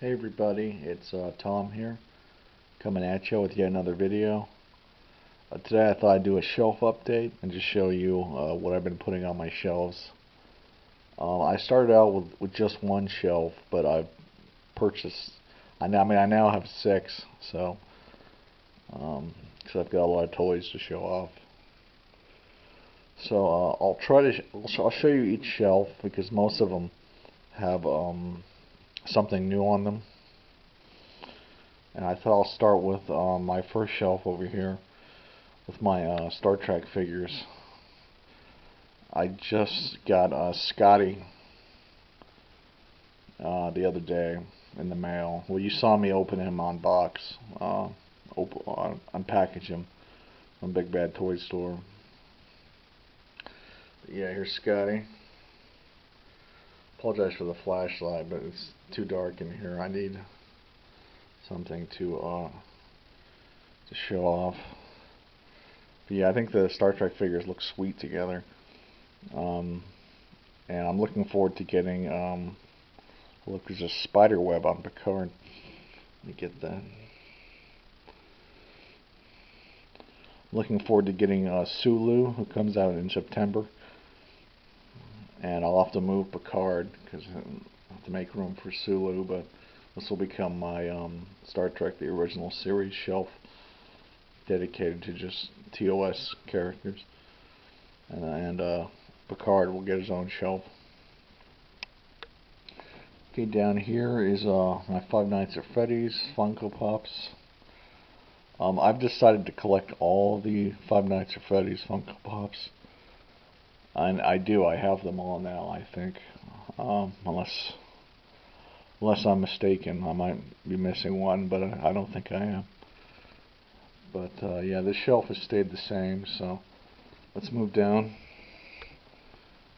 Hey everybody, it's Tom here, coming at you with yet another video. Today I thought I'd do a shelf update and just show you what I've been putting on my shelves. I started out with just one shelf, but I've purchased, I now have six, so I've got a lot of toys to show off. So I'll show you each shelf because most of them have something new on them. And I thought I'll start with my first shelf over here with my Star Trek figures. I just got Scotty the other day in the mail. Well, you saw me open him on box, unpackage him from Big Bad Toy Store. But yeah, here's Scotty. Apologize for the flashlight, but it's too dark in here. I need something to show off. But yeah, I think the Star Trek figures look sweet together. And I'm looking forward to getting look, there's a spider web on Picard. Let me get that. I'm looking forward to getting Sulu, who comes out in September. And I'll have to move Picard because I have to make room for Sulu, but this will become my Star Trek the Original Series shelf dedicated to just TOS characters. And Picard will get his own shelf. Okay, down here is my Five Nights at Freddy's Funko Pops. I've decided to collect all the Five Nights at Freddy's Funko Pops. And I have them all now, I think. Unless I'm mistaken, I might be missing one, but I don't think I am. But yeah, this shelf has stayed the same, so let's move down.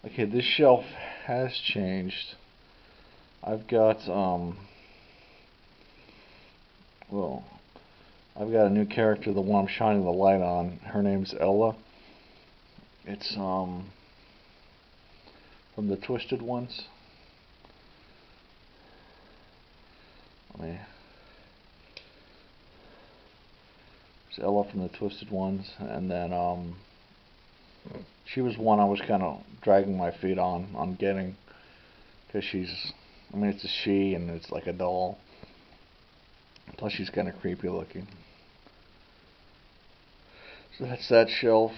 Okay, this shelf has changed. I've got I've got a new character, the one I'm shining the light on. Her name's Ella. It's from the Twisted Ones. There's Ella from the Twisted Ones, and then she was one I was kind of dragging my feet on getting, because it's a she and it's like a doll. Plus she's kind of creepy looking. So that's that shelf.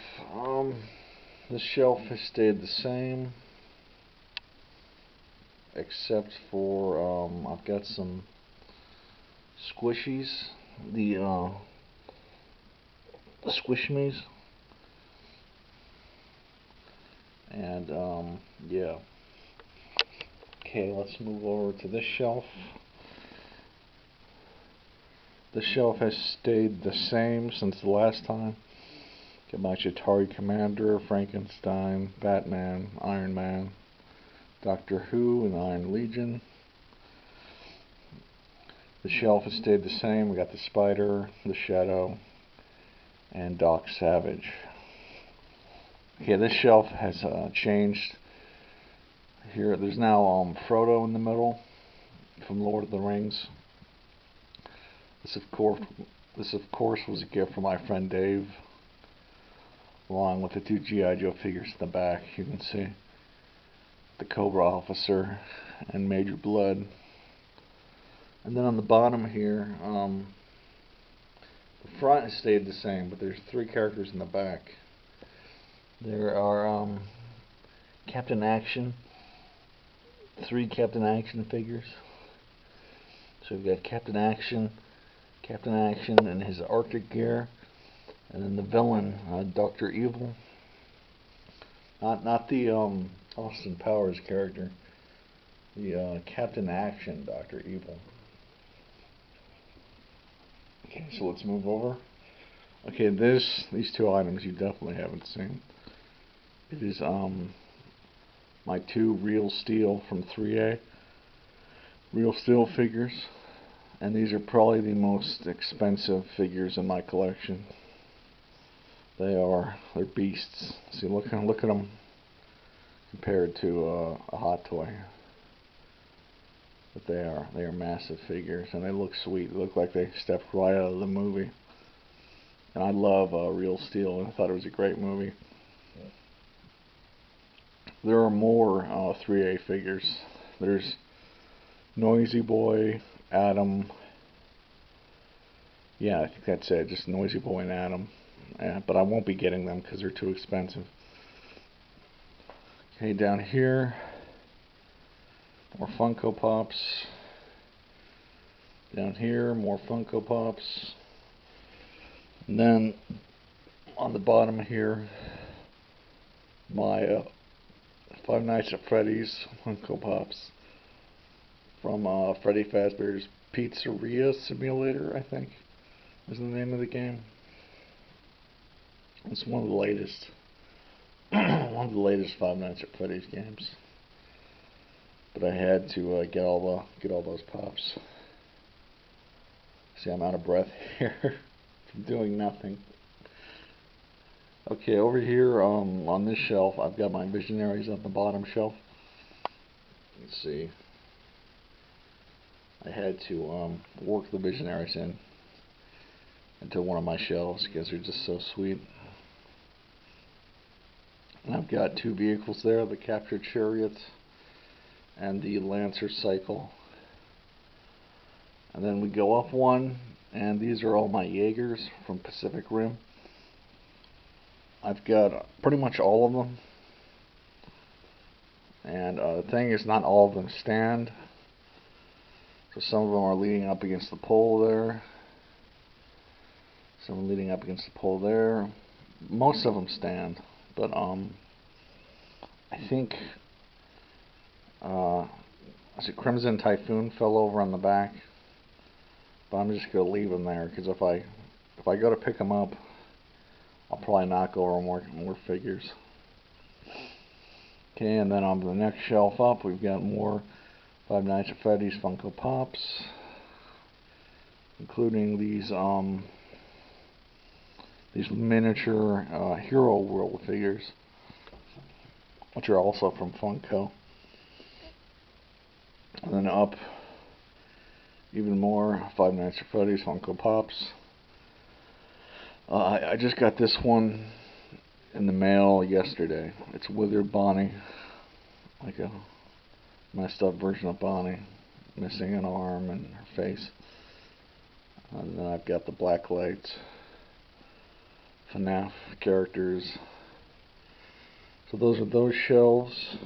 This shelf has stayed the same, except for I've got some squishies, the Squishmies, and yeah. Okay, let's move over to this shelf. This shelf has stayed the same since the last time. Got my Atari Commander, Frankenstein, Batman, Iron Man, Doctor Who, and Iron Legion. The shelf has stayed the same. We got the Spider, the Shadow, and Doc Savage. Okay, this shelf has changed. Here, there's now Frodo in the middle from Lord of the Rings. This of course was a gift from my friend Dave, along with the two G.I. Joe figures in the back. You can see the Cobra Officer and Major Blood. And then on the bottom here, the front has stayed the same, but there's three characters in the back. There are Captain Action, three Captain Action figures. So we've got Captain Action in his Arctic gear, and then the villain, Dr. Evil. Not the Austin Powers character, the Captain Action Dr. Evil. Okay, so let's move over. Okay, these two items you definitely haven't seen. It is my two Real Steel from 3A Real Steel figures, and these are probably the most expensive figures in my collection. They're beasts. See, look at them compared to a Hot Toy. But they are massive figures, and they look sweet. They look like they stepped right out of the movie. And I love Real Steel, and I thought it was a great movie. There are more 3A figures. There's Noisy Boy, Adam. Yeah, I think that's it. Just Noisy Boy and Adam. Yeah, but I won't be getting them because they're too expensive. Okay, down here, more Funko Pops. Down here, more Funko Pops. And then on the bottom here, my Five Nights at Freddy's Funko Pops from Freddy Fazbear's Pizzeria Simulator, I think is the name of the game. It's one of the latest, one of the latest Five Nights at Freddy's games. But I had to get all those pops. See, I'm out of breath here from doing nothing. Okay, over here on this shelf, I've got my Visionaries on the bottom shelf. Let's see. I had to work the Visionaries into one of my shelves because they're just so sweet. And I've got two vehicles there, the Captured Chariot and the Lancer Cycle. And then we go up one, and these are all my Jaegers from Pacific Rim. I've got pretty much all of them. And the thing is, not all of them stand. So some of them are leaning up against the pole there. Some are leaning up against the pole there. Most of them stand. But I think Crimson Typhoon fell over on the back. But I'm just going to leave them there, because if I go to pick them up, I'll probably knock over more figures. Okay, and then on the next shelf up, we've got more Five Nights at Freddy's Funko Pops, including these miniature Hero World figures, which are also from Funko. And then up, even more Five Nights at Freddy's Funko Pops. I just got this one in the mail yesterday. It's Withered Bonnie, like a messed up version of Bonnie, missing an arm and her face. And then I've got the Blacklight FNAF characters. So those are those shelves.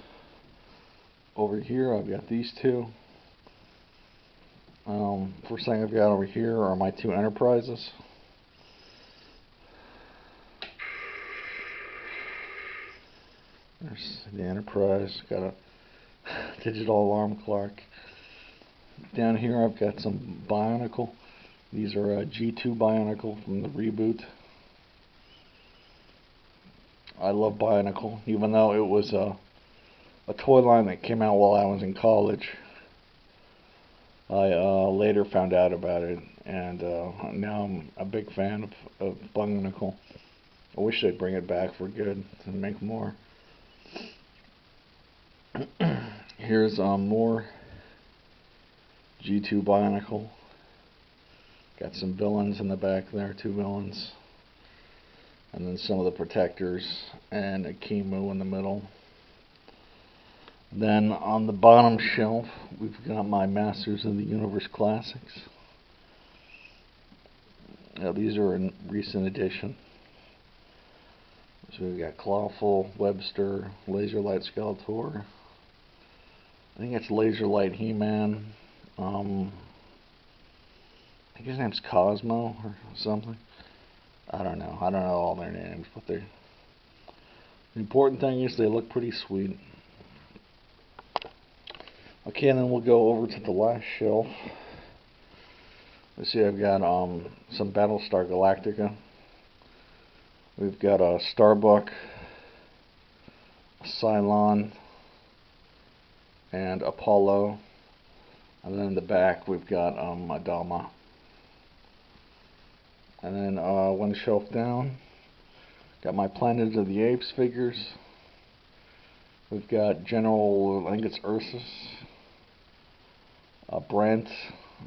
Over here I've got these two. First thing I've got over here are my two Enterprises. There's the Enterprise, got a digital alarm clock. Down here I've got some Bionicle. These are G2 Bionicle from the reboot. I love Bionicle, even though it was a toy line that came out while I was in college. I later found out about it, and now I'm a big fan of Bionicle. I wish they'd bring it back for good and make more. Here's more G2 Bionicle. Got some villains in the back there, two villains. And then some of the protectors and a Kimu in the middle. Then on the bottom shelf, we've got my Masters of the Universe Classics. Now, these are in recent edition. So we've got Clawful, Webster, Laserlight Skeletor. I think it's Laserlight He-Man. I think his name's Cosmo or something. I don't know. I don't know all their names, but the important thing is they look pretty sweet. Okay, and then we'll go over to the last shelf. Let's see, I've got some Battlestar Galactica. We've got a Starbuck, a Cylon, and Apollo. And then in the back we've got Adama. And then one shelf down, got my Planet of the Apes figures. We've got General, I think it's Ursus, Brent,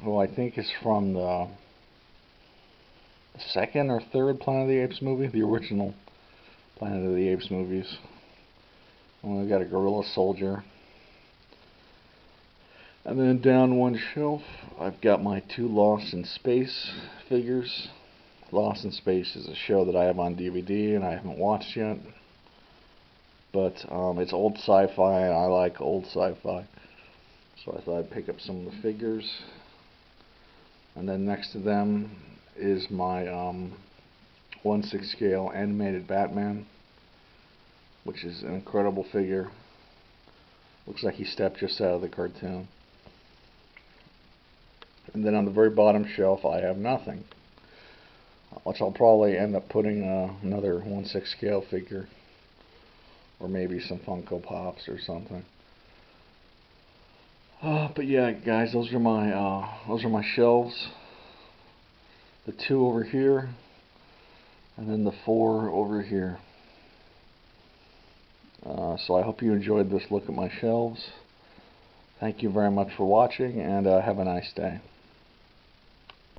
who I think is from the second or third Planet of the Apes movie, the original Planet of the Apes movies. And we got a gorilla soldier. And then down one shelf, I've got my 2 Lost in Space figures. Lost in Space is a show that I have on DVD and I haven't watched yet. But it's old sci-fi and I like old sci-fi. So I thought I'd pick up some of the figures. And then next to them is my 1/6 scale animated Batman, which is an incredible figure. Looks like he stepped just out of the cartoon. And then on the very bottom shelf I have nothing, which I'll probably end up putting another 1/6 scale figure, or maybe some Funko Pops or something. But yeah, guys, those are my shelves. The 2 over here, and then the 4 over here. So I hope you enjoyed this look at my shelves. Thank you very much for watching, and have a nice day.